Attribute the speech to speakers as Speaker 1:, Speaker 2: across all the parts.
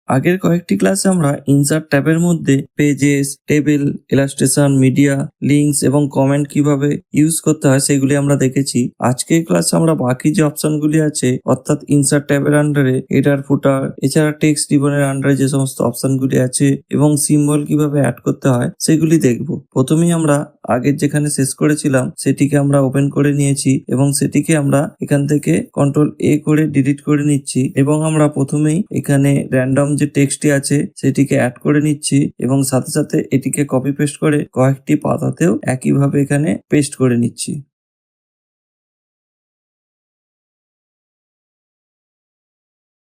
Speaker 1: আগের কয়েকটি ক্লাসে আমরা ইনসার্ট ট্যাবের মধ্যে pages, table, illustration, media, links এবং কমেন্ট কিভাবে ইউজ করতে হয় সেগুলি আমরা দেখেছি। আজকের ক্লাসে আমরা বাকি যে অপশনগুলি আছে অর্থাৎ ইনসার্ট ট্যাবের আন্ডারে হেডার, ফুটার, এছাড়া টেক্সট রিবনের আন্ডারে যে সমস্ত অপশনগুলি আছে এবং সিম্বল কিভাবে অ্যাড করতে হয় সেগুলি দেখব। প্রথমেই আমরা আগের যেখানে শেষ করেছিলাম সেটিকে আমরা ওপেন করে নিয়েছি এবং সেটিকে আমরা এখান থেকে Ctrl+A করে ডিলিট করে নিচ্ছি এবং আমরা প্রথমেই এখানে র্যান্ডম যে টেক্সটটি আছে সেটিকে অ্যাড করে নিচ্ছি এবং সাথে সাথে এটিকে কপি পেস্ট করে কয়েকটি পাতাতেও একইভাবে এখানে পেস্ট করে নিচ্ছি।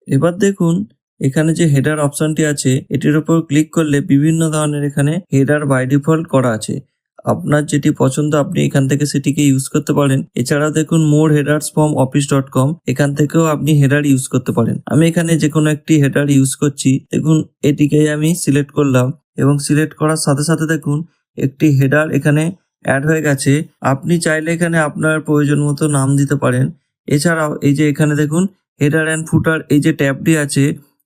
Speaker 1: এবার দেখুন এখানে যে হেডার অপশনটি আছে এটির উপর ক্লিক করলে বিভিন্ন ধরনের এখানে হেডার বাই ডিফল্ট করা আছে। আপনার যেটি পছন্দ আপনি এখান থেকে সেটিকে ইউজ করতে পারেন। এছাড়া দেখুন মোর হেডার্স ফ্রম office.com, এখান থেকেও আপনি হেডার ইউজ করতে পারেন। আমি এখানে যে কোনো একটি হেডার ইউজ করছি। দেখুন এটিকে আমি সিলেক্ট করলাম এবং সিলেক্ট করার সাথে সাথে দেখুন একটি হেডার এখানে অ্যাড হয়ে গেছে। আপনি চাইলে এখানে আপনার প্রয়োজন মতো নাম দিতে পারেন। এছাড়াও এই যে এখানে দেখুন হেডার অ্যান্ড ফুটার এই যে ট্যাবটি আছে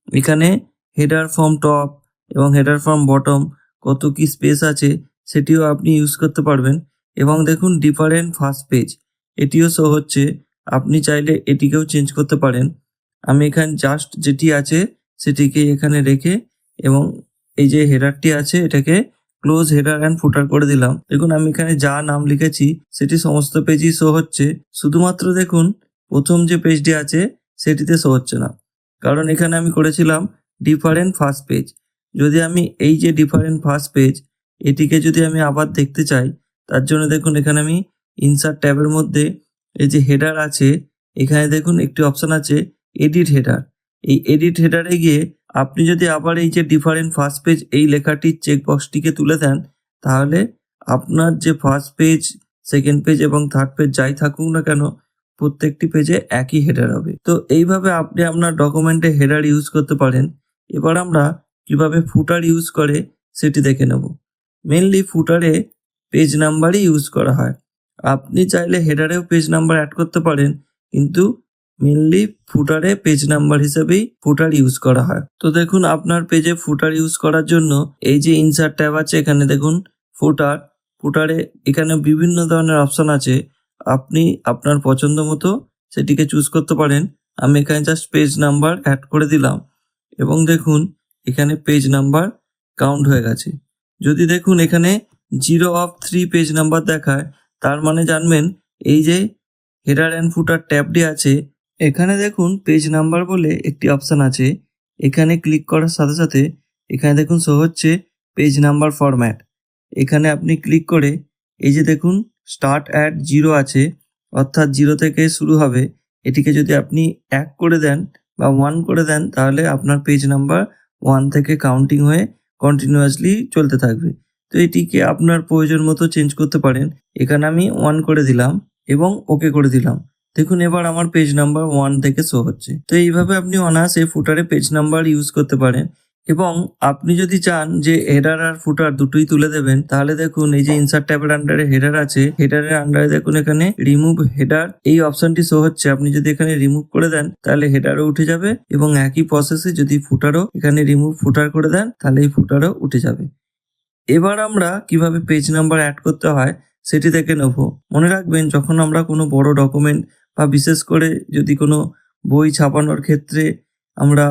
Speaker 1: এখানে হেডার ফ্রম টপ এবং হেডার ফ্রম বটম কত কি স্পেস আছে সেটিও আপনি ইউজ করতে পারবেন। এবং দেখুন ডিফারেন্ট ফার্স্ট পেজ এটিও শো হচ্ছে, আপনি চাইলে এটিকেও চেঞ্জ করতে পারেন। আমি এখানে জাস্ট যেটি আছে সেটিকে এখানে রেখে এবং এই যে হেডারটি আছে এটাকে ক্লোজ হেডার অ্যান্ড ফুটার করে দিলাম। দেখুন আমি এখানে যা নাম লিখেছি সেটি সমস্ত পেজই শো হচ্ছে, শুধুমাত্র দেখুন প্রথম যে পেজটি আছে সেটিতে শো হচ্ছে না, কারণ এখানে আমি করেছিলাম ডিফারেন্ট ফার্স্ট পেজ। যদি আমি এই যে ডিফারেন্ট ফার্স্ট পেজ এটিকে যদি আমি আবার দেখতে চাই তার জন্য দেখুন এখানে আমি ইনসার্ট ট্যাবের মধ্যে এই যে হেডার আছে এখানে দেখুন একটি অপশন আছে এডিট হেডার। এই এডিট হেডারে গিয়ে আপনি যদি আবার এই যে ডিফারেন্ট ফার্স্ট পেজ এই লেখাটির চেকবক্সটিকে তুলে দেন তাহলে আপনার যে ফার্স্ট পেজ, সেকেন্ড পেজ এবং থার্ড পেজ যাই থাকুক না কেন প্রত্যেকটি পেজে একই হেডার হবে। তো এইভাবে আপনি আপনার ডকুমেন্টে হেডার ইউজ করতে পারেন। এবার আমরা কিভাবে ফুটার ইউজ করে সেটি দেখে নেব। মেনলি ফুটারে পেজ নাম্বারই ইউজ করা হয়। আপনি চাইলে হেডারেও পেজ নাম্বার অ্যাড করতে পারেন, কিন্তু মেনলি ফুটারে পেজ নাম্বার হিসেবেই ফুটার ইউজ করা হয়। তো দেখুন আপনার পেজে ফুটার ইউজ করার জন্য এই যে ইনসার্ট ট্যাব আছে এখানে দেখুন ফুটারে এখানে বিভিন্ন ধরনের অপশন আছে, আপনি আপনার পছন্দ মতো সেটিকে চুজ করতে পারেন। আমি এখানে জাস্ট পেজ নাম্বার অ্যাড করে দিলাম এবং দেখুন এখানে পেজ নাম্বার কাউন্ট হয়ে গেছে। যদি দেখুন এখানে 0 of 3 পেজ নাম্বার দেখায় তার মানে জানবেন এই যে হেডার অ্যান্ড ফুটার ট্যাবটি আছে এখানে দেখুন পেজ নাম্বার বলে একটি অপশান আছে। এখানে ক্লিক করার সাথে সাথে এখানে দেখুন শো হচ্ছে পেজ নাম্বার ফরম্যাট। এখানে আপনি ক্লিক করে এই যে দেখুন স্টার্ট অ্যাট 0 আছে, অর্থাৎ 0 থেকে শুরু হবে। এটিকে যদি আপনি 1 করে দেন বা 1 করে দেন তাহলে আপনার পেজ নাম্বার 1 থেকে কাউন্টিং হয়ে কন্টিনিউয়াসলি চলতে থাকবে। তো এটিকে আপনার প্রয়োজন মতো চেঞ্জ করতে পারেন। এখানে আমি 1 করে দিলাম এবং ওকে করে দিলাম। দেখুন এবার আমার পেজ নাম্বার 1 থেকে শো হচ্ছে। তো এইভাবে আপনি অনায়াসে ফুটারে পেজ নাম্বার ইউজ করতে পারেন। এবং আপনি যদি চান যে হেডার আর ফুটার দুটোই তুলে দেবেন তাহলে দেখুন এই যে ইনসার্ট ট্যাবের আন্ডারে হেডার আছে, হেডারের আন্ডারে দেখুন এখানে রিমুভ হেডার এই অপশনটি শো হচ্ছে। আপনি যদি এখানে রিমুভ করে দেন তাহলে হেডারও উঠে যাবে এবং একই প্রসেসে যদি ফুটারও এখানে রিমুভ ফুটার করে দেন তাহলে এই ফুটারও উঠে যাবে। এবার আমরা কিভাবে পেজ নাম্বার অ্যাড করতে হয় সেটি দেখে নেব। মনে রাখবেন যখন আমরা কোনো বড় ডকুমেন্ট বা বিশেষ করে যদি কোনো বই ছাপানোর ক্ষেত্রে আমরা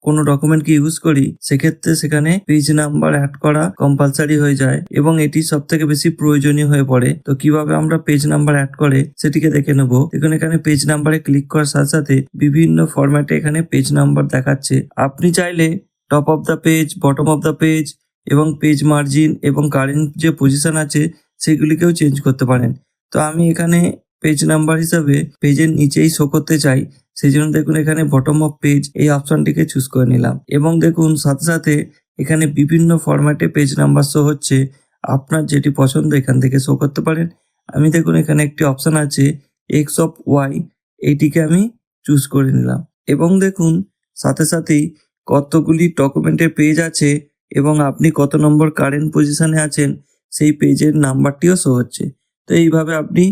Speaker 1: কোনো ডকুমেন্টকে ইউজ করি সেক্ষেত্রে সেখানে পেজ নাম্বার অ্যাড করা কম্পালসারি হয়ে যায় এবং এটি সব থেকে বেশি প্রয়োজনীয় হয়ে পড়ে। তো কিভাবে আমরা পেজ নাম্বার অ্যাড করে সেটিকে দেখে নেব। দেখুন এখানে পেজ নাম্বারে ক্লিক করার সাথে সাথে বিভিন্ন ফরম্যাটে এখানে পেজ নাম্বার দেখাচ্ছে। আপনি চাইলে top of the page, bottom of the page এবং পেজ মার্জিন এবং কারেন্ট যে পজিশন আছে সেগুলিকেও চেঞ্জ করতে পারেন। তো আমি এখানে পেজ নাম্বার হিসাবে পেজের নিচেই শো করতে চাই, সেই জন্য দেখুন এখানে বটম অফ পেজ এই অপশনটিকে চুজ করে নিলাম এবং দেখুন সাথে সাথে এখানে বিভিন্ন ফরম্যাটে পেজ নাম্বার শো হচ্ছে। আপনার যেটি পছন্দ এখান থেকে শো করতে পারেন। আমি দেখুন এখানে একটি অপশন আছে এক্স অফ ওয়াই, এইটিকে আমি চুজ করে নিলাম এবং দেখুন সাথে সাথেই কতগুলি ডকুমেন্টের পেজ আছে এবং আপনি কত নম্বর কারেন্ট পজিশনে আছেন সেই পেজের নাম্বারটিও শো হচ্ছে। তো এইভাবে আপনি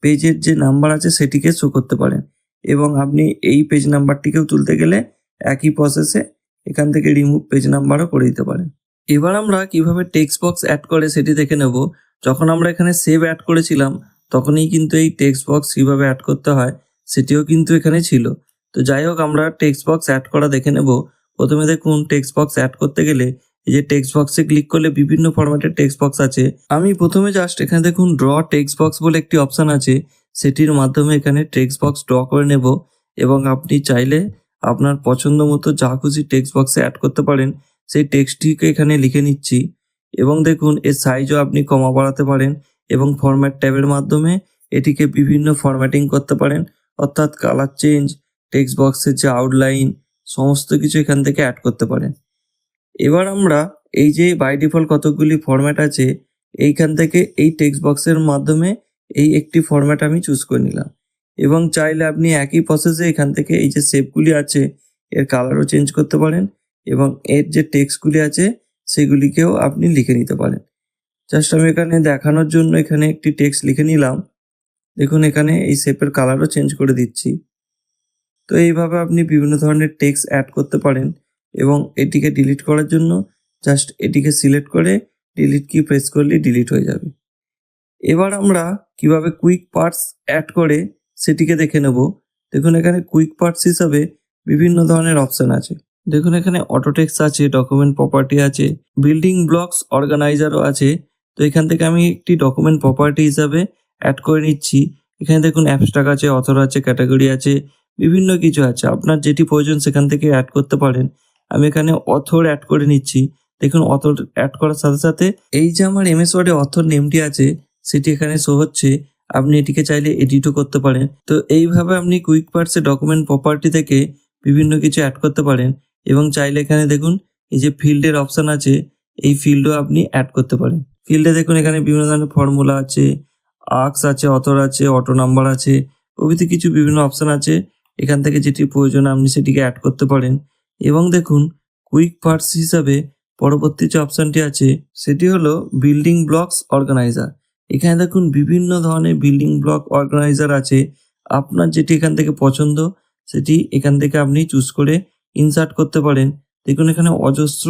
Speaker 1: পেজের যে নাম্বার আছে সেটিকে শো করতে পারেন এবং আপনি এই পেজ নাম্বারটিকেও তুলতে গেলে একই প্রসেসে এখান থেকে রিমুভ পেজ নাম্বারও করে দিতে পারেন। এবার আমরা কিভাবে টেক্সট বক্স অ্যাড করে সেটি দেখে নেব। যখন আমরা এখানে সেভ অ্যাড করেছিলাম তখনই কিন্তু এই টেক্সট বক্স কীভাবে অ্যাড করতে হয় সেটিও কিন্তু এখানে ছিল। তো যাই হোক, আমরা টেক্সট বক্স অ্যাড করা দেখে নেব। প্রথমে দেখুন, টেক্সট বক্স অ্যাড করতে গেলে এই যে টেক্সট বক্সে ক্লিক করলে বিভিন্ন ফরম্যাটের টেক্সট বক্স আছে। আমি প্রথমে জাস্ট এখানে দেখুন ড্র টেক্সট বক্স বলে একটি অপশান আছে, সেটির মাধ্যমে এখানে টেক্সট বক্স ড্র করে নেব এবং আপনি চাইলে আপনার পছন্দ মতো যা খুশি টেক্সট বক্সে অ্যাড করতে পারেন সেই টেক্সটটিকে এখানে লিখে নিচ্ছি। এবং দেখুন, এর সাইজও আপনি কমা বাড়াতে পারেন এবং ফরম্যাট ট্যাবের মাধ্যমে এটিকে বিভিন্ন ফরম্যাটিং করতে পারেন, অর্থাৎ কালার চেঞ্জ, টেক্সট বক্সের যে আউটলাইন সমস্ত কিছু এখান থেকে অ্যাড করতে পারেন। এবার আমরা এই যে বাই ডিফল্ট কতকগুলি ফরম্যাট আছে এইখান থেকে এই টেক্সট বক্সের মাধ্যমে এই একটি ফরম্যাট আমি চুজ করে নিলাম এবং চাইলে আপনি একই প্রসেসে এখান থেকে এই যে শেপগুলি আছে এর কালারও চেঞ্জ করতে পারেন এবং এর যে টেক্সটগুলি আছে সেগুলিকেও আপনি লিখে নিতে পারেন। জাস্ট আমি এখানে দেখানোর জন্য এখানে একটি টেক্সট লিখে নিলাম। দেখুন, এখানে এই শেপের কালারও চেঞ্জ করে দিচ্ছি। তো এইভাবে আপনি বিভিন্ন ধরনের টেক্সট অ্যাড করতে পারেন এবং এটিকে ডিলিট করার জন্য জাস্ট এটিকে সিলেক্ট করে ডিলিট কি প্রেস করলেই ডিলিট হয়ে যাবে। এবার আমরা কিভাবে কুইক পার্টস অ্যাড করে সেটিকে দেখে নেব। দেখুন, এখানে কুইক পার্টস হিসাবে বিভিন্ন ধরনের অপশান আছে। দেখুন, এখানে অটো টেক্সট আছে, ডকুমেন্ট প্রপার্টি আছে, বিল্ডিং ব্লকস অর্গানাইজারও আছে। তো এখান থেকে আমি একটি ডকুমেন্ট প্রপার্টি হিসাবে অ্যাড করে নিচ্ছি। এখানে দেখুন অ্যাবস্ট্রাক্ট আছে, অথর আছে, ক্যাটাগরি আছে, বিভিন্ন কিছু আছে। আপনার যেটি প্রয়োজন সেখান থেকে অ্যাড করতে পারেন। আমি এখানে অথর অ্যাড করে নিচ্ছি। দেখুন, অথর অ্যাড করার সাথে সাথে এই যে আমার এমএস ওয়ার্ডে অথর নেমটি আছে সেটি এখানে শো হচ্ছে। আপনি এটিকে চাইলে এডিটও করতে পারেন। তো এইভাবে আপনি কুইক পার্টসে ডকুমেন্ট প্রপার্টি থেকে বিভিন্ন কিছু অ্যাড করতে পারেন এবং চাইলে এখানে দেখুন এই যে ফিল্ডের অপশান আছে, এই ফিল্ডও আপনি অ্যাড করতে পারেন। ফিল্ডে দেখুন এখানে বিভিন্ন ধরনের ফর্মুলা আছে, আর্কস আছে, অথর আছে, অটো নাম্বার আছে, প্রভৃতি কিছু বিভিন্ন অপশান আছে। এখান থেকে যেটি প্রয়োজন আপনি সেটিকে অ্যাড করতে পারেন। এবং দেখুন, কুইক পার্টস হিসাবে পরবর্তী যে অপশানটি আছে সেটি হলো বিল্ডিং ব্লকস অর্গানাইজার। এখানে দেখুন বিভিন্ন ধরনের বিল্ডিং ব্লক অর্গানাইজার আছে। আপনার যেটি এখান থেকে পছন্দ সেটি এখান থেকে আপনি চুজ করে ইনসার্ট করতে পারেন। দেখুন, এখানে অজস্র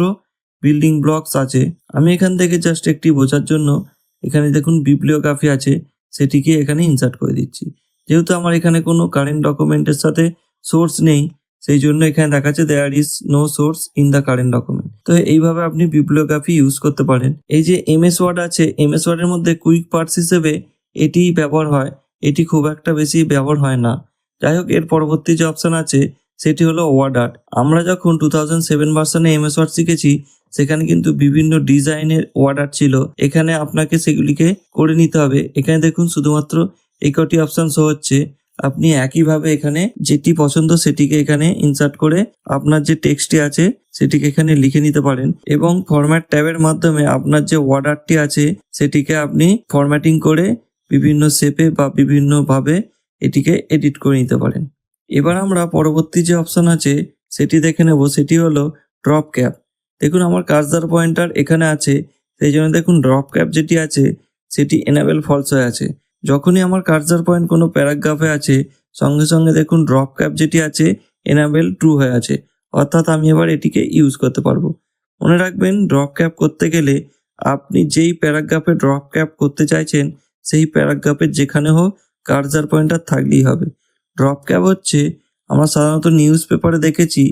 Speaker 1: বিল্ডিং ব্লকস আছে। আমি এখান থেকে জাস্ট একটি বোঝার জন্য এখানে দেখুন বিব্লিওগ্রাফি আছে, সেটিকে এখানে ইনসার্ট করে দিচ্ছি। যেহেতু আমার এখানে কোনো কারেন্ট ডকুমেন্টের সাথে সোর্স নেই, সেই জন্য এখানে দেখাচ্ছে there is no source in the current document. তো এইভাবে আপনি বিব্লিওগ্রাফি ইউজ করতে পারেন। এই যে এমএস ওয়ার্ড আছে, এমএস ওয়ার্ডের মধ্যে কুইক পার্টস হিসেবে এটি ব্যবহার হয়। এটি খুব একটা বেশি ব্যবহার হয় না। যাই হোক, এর পরবর্তী যে অপশান আছে সেটি হলো ওয়ার্ড আর্ট। আমরা যখন 2007 ভার্সনে এমএস ওয়ার্ড শিখেছি সেখানে কিন্তু বিভিন্ন ডিজাইনের ওয়ার্ড আর্ট ছিল। এখানে আপনাকে সেগুলিকে করে নিতে হবে। এখানে দেখুন শুধুমাত্র এই কটি অপশান শো হচ্ছে। আপনি একইভাবে এখানে যেটি পছন্দ সেটিকে এখানে ইনসার্ট করে আপনার যে টেক্সটটি আছে সেটিকে এখানে লিখে নিতে পারেন এবং ফরম্যাট ট্যাবের মাধ্যমে আপনার যে ওয়ার্ড আর্টটি আছে সেটিকে আপনি ফরম্যাটিং করে বিভিন্ন শেপে বা বিভিন্নভাবে এটিকে এডিট করে নিতে পারেন। এবার আমরা পরবর্তী যে অপশান আছে সেটি দেখে নেব। সেটি হলো ড্রপ ক্যাপ। দেখুন, আমার কার্সার পয়েন্টার এখানে আছে, সেই জন্য দেখুন ড্রপ ক্যাপ যেটি আছে সেটি এনেবল ফলস হয়ে আছে। যখনই আমার কার্সার পয়েন্ট কোনো প্যারাগ্রাফে আছে সঙ্গে সঙ্গে দেখুন ড্রপ ক্যাপ যেটি আছে এনেবল ট্রু হয়ে আছে, অর্থাৎ আমি এবার এটিকে ইউজ করতে পারবো। মনে রাখবেন, ড্রপ ক্যাপ করতে গেলে আপনি যেই প্যারাগ্রাফে ড্রপ ক্যাপ করতে চাইছেন সেই প্যারাগ্রাফের যেখানে হোক কার্সার পয়েন্টার থাকলেই হবে। ড্রপ ক্যাপ হচ্ছে, আমরা সাধারণত নিউজ পেপারে দেখেছি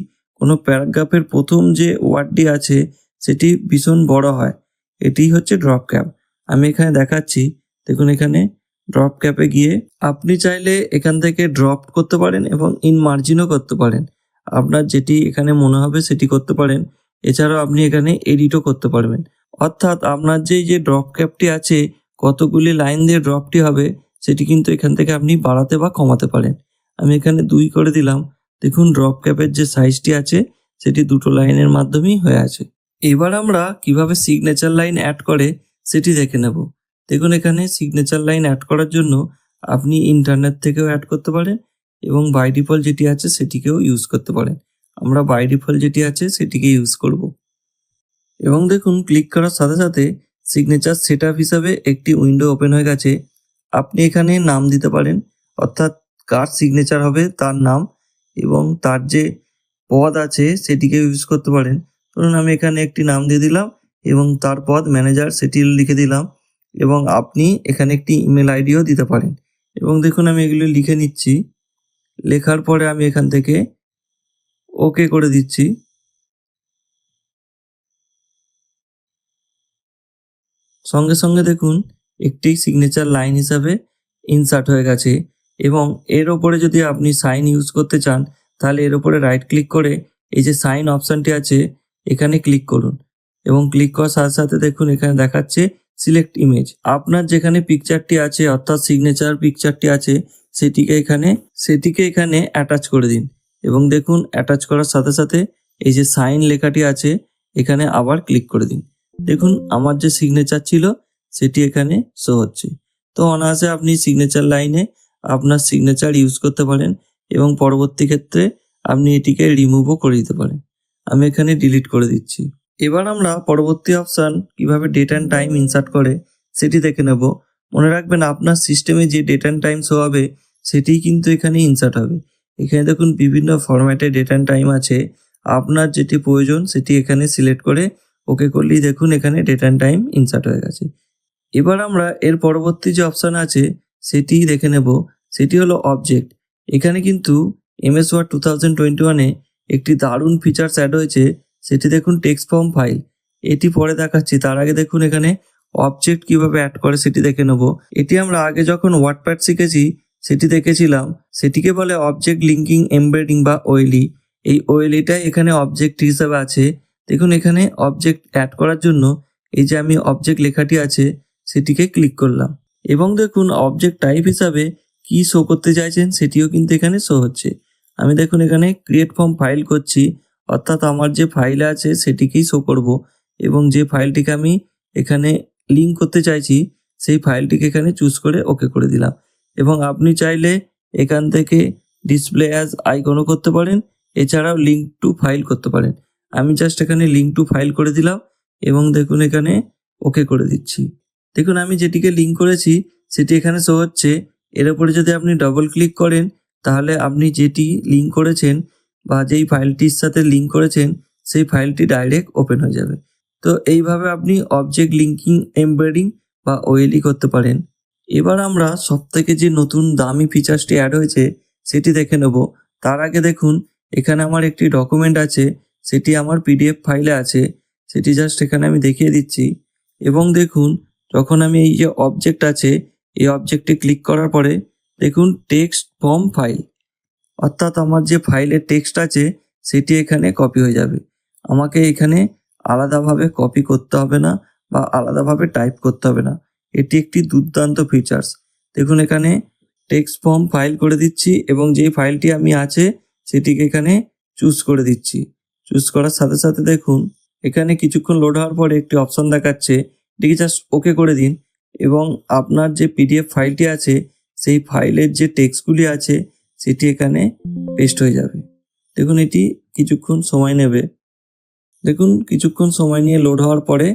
Speaker 1: কোনো প্যারাগ্রাফের প্রথম যে ওয়ার্ডটি আছে সেটি ভীষণ বড় হয়, এটি হচ্ছে ড্রপ ক্যাপ। আমি এখানে দেখাচ্ছি। দেখুন, এখানে ড্রপ ক্যাপে গিয়ে আপনি চাইলে এখান থেকে ড্রপ করতে পারেন এবং ইন মার্জিনও করতে পারেন। আপনার যেটি এখানে মনে হবে সেটি করতে পারেন। এছাড়াও আপনি এখানে এডিটও করতে পারবেন। অর্থাৎ আপনার যে ড্রপ ক্যাপটি আছে কতগুলি লাইন দিয়ে ড্রপটি হবে সেটি কিন্তু এখান থেকে আপনি বাড়াতে বা কমাতে পারেন। আমি এখানে 2 করে দিলাম। দেখুন, ড্রপ ক্যাপের যে সাইজটি আছে সেটি 2টো লাইনের মাধ্যমেই হয়ে আছে। এবার আমরা কিভাবে সিগনেচার লাইন অ্যাড করে সেটি দেখে নেব। দেখুন, এখানে সিগনেচার লাইন অ্যাড করার জন্য আপনি ইন্টারনেট থেকেও অ্যাড করতে পারেন এবং বাই ডিফল্ট যেটি আছে সেটিকেও ইউজ করতে পারেন। আমরা বাই ডিফল্ট যেটি আছে সেটিকে ইউজ করব। এবং দেখুন, ক্লিক করার সাথে সাথে সিগনেচার সেটআপ হিসাবে একটি উইন্ডো ওপেন হয়ে গেছে। আপনি এখানে নাম দিতে পারেন, অর্থাৎ কার সিগনেচার হবে তার নাম এবং তার যে পদ আছে সেটিকে ইউজ করতে পারেন। ধরুন আমি এখানে একটি নাম দিয়ে দিলাম এবং তার পদ ম্যানেজার সেটি লিখে দিলাম এবং আপনি এখানে একটি ইমেল আইডিও দিতে পারেন। এবং দেখুন আমি এগুলো লিখে নিচ্ছি। লেখার পরে আমি এখান থেকে ওকে করে দিচ্ছি। সঙ্গে সঙ্গে দেখুন একটি সিগনেচার লাইন হিসাবে ইনসার্ট হয়ে গেছে এবং এর ওপরে যদি আপনি সাইন ইউজ করতে চান তাহলে এর ওপরে রাইট ক্লিক করে এই যে সাইন অপশানটি আছে এখানে ক্লিক করুন এবং ক্লিক করার সাথে সাথে দেখুন এখানে দেখাচ্ছে সিলেক্ট ইমেজ। আপনার যেখানে পিকচারটি আছে অর্থাৎ সিগনেচার পিকচারটি আছে সেটিকে এখানে অ্যাটাচ করে দিন এবং দেখুন অ্যাটাচ করার সাথে সাথে এই যে সাইন লেখাটি আছে এখানে আবার ক্লিক করে দিন। দেখুন আমার যে সিগনেচার ছিল সেটি এখানে শো হচ্ছে। তো অনায়াসে আপনি সিগনেচার লাইনে আপনার সিগনেচার ইউজ করতে পারেন এবং পরবর্তী ক্ষেত্রে আপনি এটিকে রিমুভও করে দিতে পারেন। আমি এখানে ডিলিট করে দিচ্ছি। এবার আমরা পরবর্তী অপশান কিভাবে ডেট অ্যান্ড টাইম ইনসার্ট করে সেটি দেখে নেব। মনে রাখবেন আপনার সিস্টেমে যে ডেট অ্যান্ড টাইম শো হবে সেটিই কিন্তু এখানে ইনসার্ট হবে। এখানে দেখুন বিভিন্ন ফরম্যাটে ডেট অ্যান্ড টাইম আছে। আপনার যেটি প্রয়োজন সেটি এখানে সিলেক্ট করে ওকে করলেই দেখুন এখানে ডেট অ্যান্ড টাইম ইনসার্ট হয়ে গেছে। এবার আমরা এর পরবর্তী যে অপশান আছে সেটি দেখে নেব। সেটি হলো অবজেক্ট। এখানে কিন্তু MS Word 2021-এ একটি দারুণ ফিচার্স অ্যাড হয়েছে, সেটি দেখুন টেক্সট ফর্ম ফাইল। এটি পরে দেখাচ্ছি, তার আগে দেখুন এখানে অবজেক্ট কিভাবে অ্যাড করে সেটি দেখে নেব। এটি আমরা আগে যখন ওয়ার্ডপ্যাড শিখেছি সেটি দেখেছিলাম, সেটিকে বলে অবজেক্ট লিঙ্কিং এমবেডিং বা ওএলই। এই ওএলইটাই এখানে অবজেক্ট হিসেবে আছে। দেখুন এখানে অবজেক্ট অ্যাড করার জন্য এই যে আমি অবজেক্ট লেখাটি আছে সেটিকে ক্লিক করলাম এবং দেখুন অবজেক্ট টাইপ হিসাবে কি শো করতে চাইছেন সেটিও কিন্তু এখানে শো হচ্ছে। আমি দেখুন এখানে ক্রিয়েট ফর্ম ফাইল করছি, অর্থাৎ আমার যে ফাইল আছে সেটিকেই শো করব এবং যে ফাইলটিকে আমি এখানে লিঙ্ক করতে চাইছি সেই ফাইলটিকে এখানে চুজ করে ওকে করে দিলাম। এবং আপনি চাইলে এখান থেকে ডিসপ্লে অ্যাজ আইকনও করতে পারেন, এছাড়াও লিঙ্ক টু ফাইল করতে পারেন। আমি জাস্ট এখানে লিঙ্ক টু ফাইল করে দিলাম এবং দেখুন এখানে ওকে করে দিচ্ছি। দেখুন আমি যেটিকে লিঙ্ক করেছি সেটি এখানে শো হচ্ছে। এর উপরে যদি আপনি ডবল ক্লিক করেন তাহলে আপনি যেটি লিঙ্ক করেছেন বা যেই ফাইলটির সাথে লিঙ্ক করেছেন সেই ফাইলটি ডাইরেক্ট ওপেন হয়ে যাবে। তো এইভাবে আপনি অবজেক্ট লিঙ্কিং এমবেডিং বা ওএলই করতে পারেন। এবার আমরা সবথেকে যে নতুন দামি ফিচার্সটি অ্যাড হয়েছে সেটি দেখে নেব। তার আগে দেখুন এখানে আমার একটি ডকুমেন্ট আছে, সেটি আমার PDF ফাইলে আছে, সেটি জাস্ট এখানে আমি দেখিয়ে দিচ্ছি। এবং দেখুন যখন আমি এই যে অবজেক্ট আছে এই অবজেক্টে ক্লিক করার পরে দেখুন টেক্সট ফর্ম ফাইল, অর্থাৎ আমার যে ফাইলের টেক্সট আছে সেটি এখানে কপি হয়ে যাবে। আমাকে এখানে আলাদাভাবে কপি করতে হবে না বা আলাদাভাবে টাইপ করতে হবে না। এটি একটি দুর্দান্ত ফিচার্স। দেখুন এখানে টেক্সট ফর্ম ফাইল করে দিচ্ছি এবং যে ফাইলটি আমি আছে সেটিকে এখানে চুজ করে দিচ্ছি। চুজ করার সাথে সাথে দেখুন এখানে কিছুক্ষণ লোড হওয়ার পরে একটি অপশন দেখাচ্ছে, এটিকে জাস্ট ওকে করে দিন এবং আপনার যে PDF ফাইলটি আছে সেই ফাইলের যে টেক্সটগুলি আছে সেটি এখানে পেস্ট হয়ে যাবে। দেখুন এটি কিছুক্ষণ সময় নেবে। দেখুন কিছুক্ষণ সময় নিয়ে লোড হওয়ার পরে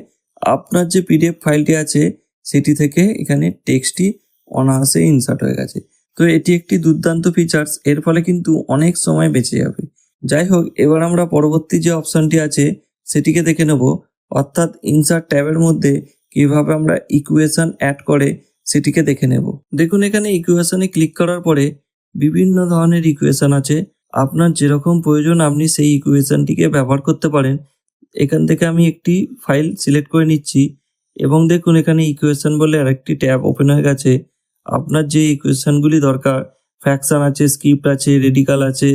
Speaker 1: আপনার যে PDF ফাইলটি আছে সেটি থেকে এখানে টেক্সটটি অনায়াসে ইনসার্ট হয়ে গেছে। তো এটি একটি দুর্দান্ত ফিচার্স, এর ফলে কিন্তু অনেক সময় বেঁচে যাবে। যাই হোক, এবার আমরা পরবর্তী যে অপশানটি আছে সেটিকে দেখে নেব, অর্থাৎ ইনসার্ট ট্যাবের মধ্যে কিভাবে আমরা ইকুয়েশন অ্যাড করে সেটিকে দেখে নেব। দেখুন এখানে ইকুয়েশনে ক্লিক করার পরে বিভিন্ন ধরনের ইকুয়েশন আছে। আপনার যেরকম প্রয়োজন আপনি সেই ইকুয়েশনটিকে ব্যবহার করতে পারেন। এখান থেকে আমি একটি ফাইল সিলেক্ট করে নিচ্ছি এবং দেখুন এখানে ইকুয়েশন বলে আরেকটি ট্যাব ওপেন হয়ে গেছে। আপনার যে ইকুয়েশনগুলি দরকার, ফ্র্যাকশন আছে, স্ক্রিপ্ট আছে, রেডিকাল আছে,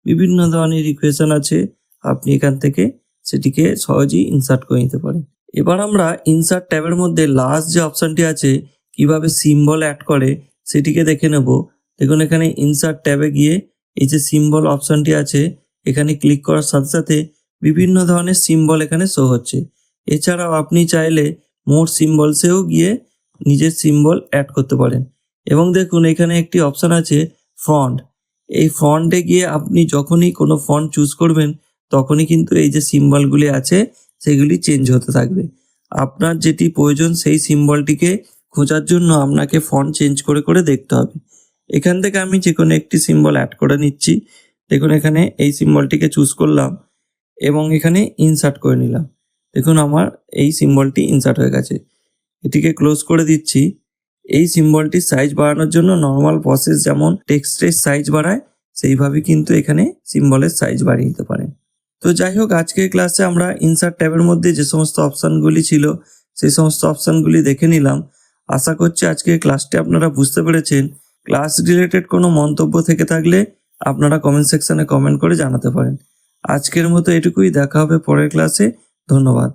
Speaker 1: বিভিন্ন ধরনের ইকুয়েশন আছে, আপনি এখান থেকে সেটিকে সহজেই ইনসার্ট করে নিতে পারেন। এবার আমরা ইনসার্ট ট্যাবের মধ্যে লাস্ট যে অপশানটি আছে কিভাবে সিম্বল অ্যাড করে সেটিকে দেখে নেব। দেখুন এখানে ইনসার্ট ট্যাবে গিয়ে এই যে সিম্বল অপশানটি আছে এখানে ক্লিক করার সাথে সাথে বিভিন্ন ধরনের সিম্বল এখানে শো হচ্ছে। এছাড়াও আপনি চাইলে মোর সিম্বলসেও গিয়ে নিজের সিম্বল অ্যাড করতে পারেন। এবং দেখুন এখানে একটি অপশান আছে ফন্ট। এই ফন্টে গিয়ে আপনি যখনই কোনো ফন্ট চুজ করবেন তখনই কিন্তু এই যে সিম্বলগুলি আছে সেগুলি চেঞ্জ হতে থাকবে। আপনার যেটি প্রয়োজন সেই সিম্বলটিকে খোঁজার জন্য আপনাকে ফন্ট চেঞ্জ করে করে দেখতে হবে। এখান থেকে আমি যে কোনো একটি সিম্বল অ্যাড করে নিচ্ছি। দেখুন এখানে এই সিম্বলটিকে চুজ করলাম এবং এখানে ইনসার্ট করে নিলাম। দেখুন আমার এই সিম্বলটি ইনসার্ট হয়ে গেছে। এটিকে ক্লোজ করে দিচ্ছি। এই সিম্বলটির সাইজ বাড়ানোর জন্য নর্মাল প্রসেস যেমন টেক্সটের সাইজ বাড়ায়, সেইভাবে কিন্তু এখানে সিম্বলের সাইজ বাড়িয়ে দিতে পারেন। তো যাই হোক, আজকের ক্লাসে আমরা ইনসার্ট ট্যাবের মধ্যে যে সমস্ত অপশানগুলি ছিল সেই সমস্ত অপশানগুলি দেখে নিলাম। আশা করছি আজকের ক্লাসটি আপনারা বুঝতে পেরেছেন। ক্লাস রিলেটেড কোনো মন্তব্য থেকে থাকলে আপনারা কমেন্ট সেকশনে কমেন্ট করে জানাতে পারেন। আজকের মতো এটুকুই, দেখা হবে পরের ক্লাসে। ধন্যবাদ।